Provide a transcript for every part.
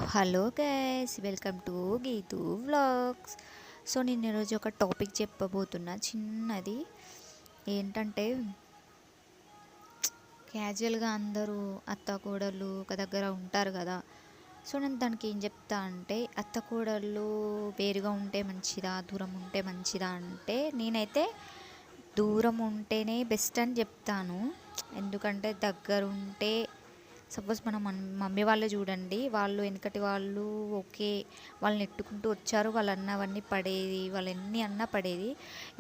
Hello guys, welcome to Geethu vlogs. నేను ఈరోజు ఒక టాపిక్ చెప్పబోతున్నా చిన్నది. ఏంటంటే క్యాజువల్గా అందరూ అత్త కోడళ్ళు ఒక దగ్గర ఉంటారు కదా. నేను దానికి ఏం చెప్తా అంటే, అత్త కోడళ్ళు వేరుగా ఉంటే మంచిదా, దూరం ఉంటే మంచిదా అంటే నేనైతే దూరం ఉంటేనే బెస్ట్ అని చెప్తాను. ఎందుకంటే దగ్గరుంటే సపోజ్ మన మమ్మీ వాళ్ళే చూడండి, వాళ్ళు వెనకటి వాళ్ళు ఓకే, వాళ్ళని నెట్టుకుంటూ వచ్చారు, వాళ్ళు అన్నవన్నీ పడేది, వాళ్ళు ఎన్ని అన్నా పడేది.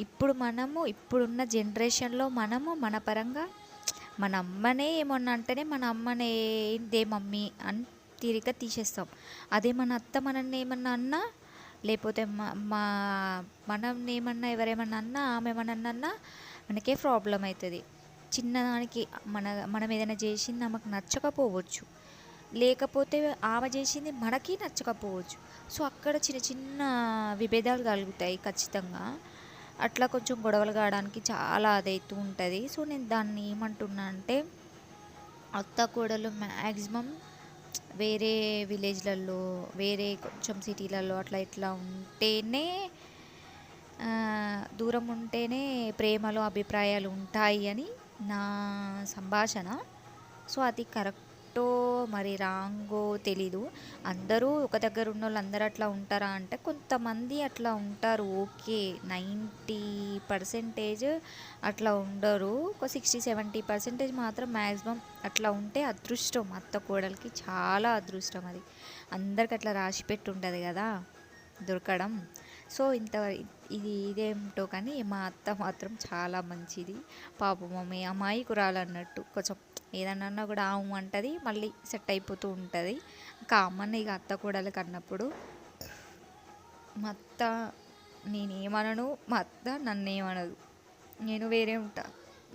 ఇప్పుడున్న జనరేషన్లో మన పరంగా మన అమ్మనే ఏమన్నా అంటేనే మన అమ్మనే ఏందే మమ్మీ అని తీరిక తీసేస్తాం. అదే మన అత్త మనల్ని ఏమన్నా అన్నా, లేకపోతే మనం ఏమన్నా ఎవరేమన్నా అన్నా, ఆమె ఏమన్నా అన్నా మనకే ప్రాబ్లం అవుతుంది. చిన్నదానికి మనం ఏదైనా చేసింది ఆమెకు నచ్చకపోవచ్చు, లేకపోతే ఆమె చేసింది మనకి నచ్చకపోవచ్చు. అక్కడ చిన్న చిన్న విభేదాలు కలుగుతాయి ఖచ్చితంగా. అట్లా కొంచెం గొడవలు కావడానికి చాలా అదైతూ ఉంటుంది. నేను దాన్ని ఏమంటున్నా అంటే, అత్త కోడలు మ్యాక్సిమం వేరే విలేజ్లలో, వేరే కొంచెం సిటీలలో అట్లా ఇట్లా ఉంటేనే, దూరం ఉంటేనే ప్రేమలు అభిప్రాయాలు ఉంటాయి అని నా సంభాషణ. అది కరెక్టో మరి రాంగో తెలీదు. అందరూ ఒక దగ్గర ఉన్న వాళ్ళు అందరూ అట్లా ఉంటారా అంటే కొంతమంది అట్లా ఉంటారు, ఓకే. 90% అట్లా ఉండరు, ఒక 60-70% మాత్రం మ్యాక్సిమం అట్లా ఉంటే అదృష్టం. అత్త కోడలికి చాలా అదృష్టం. అది అందరికి అట్లా రాసి పెట్టి ఉంటుంది కదా దొరకడం. ఇదేమిటో కానీ మా అత్త మాత్రం చాలా మంచిది. పాపం మమ్మీ అమాయకురాలు అన్నట్టు, కొంచెం ఏదన్నా కూడా అంటది, మళ్ళీ సెట్ అయిపోతూ ఉంటుంది. కామన్ ఇక అత్త కోడలికి అన్నప్పుడు. మా అత్త నేనేమనను, మా అత్త నన్నేమనదు. నేను వేరే ఉంటా,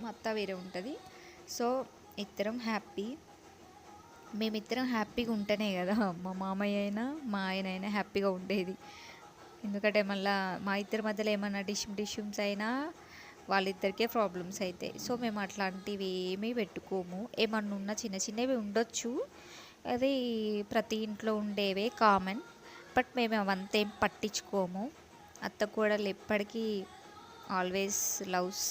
మా అత్త వేరే ఉంటుంది. ఇద్దరం హ్యాపీ. మేమిద్దరం హ్యాపీగా ఉంటేనే కదా మా మామయ్య అయినా మా ఆయన అయినా హ్యాపీగా ఉండేది. ఎందుకంటే మళ్ళీ మా ఇద్దరి మధ్యలో ఏమన్నా డిష్యూమ్స్ అయినా వాళ్ళిద్దరికే ప్రాబ్లమ్స్ అవుతాయి. మేము అట్లాంటివి ఏమీ పెట్టుకోము. ఏమన్నా ఉన్నా చిన్న చిన్నవి ఉండొచ్చు, అది ప్రతి ఇంట్లో ఉండేవే కామన్. బట్ మేము అవంతా ఏం పట్టించుకోము. అత్త కోడలు ఎప్పటికీ ఆల్వేస్ లవ్స్.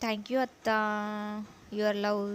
థ్యాంక్ యూ అత్త, యువర్ లవ్.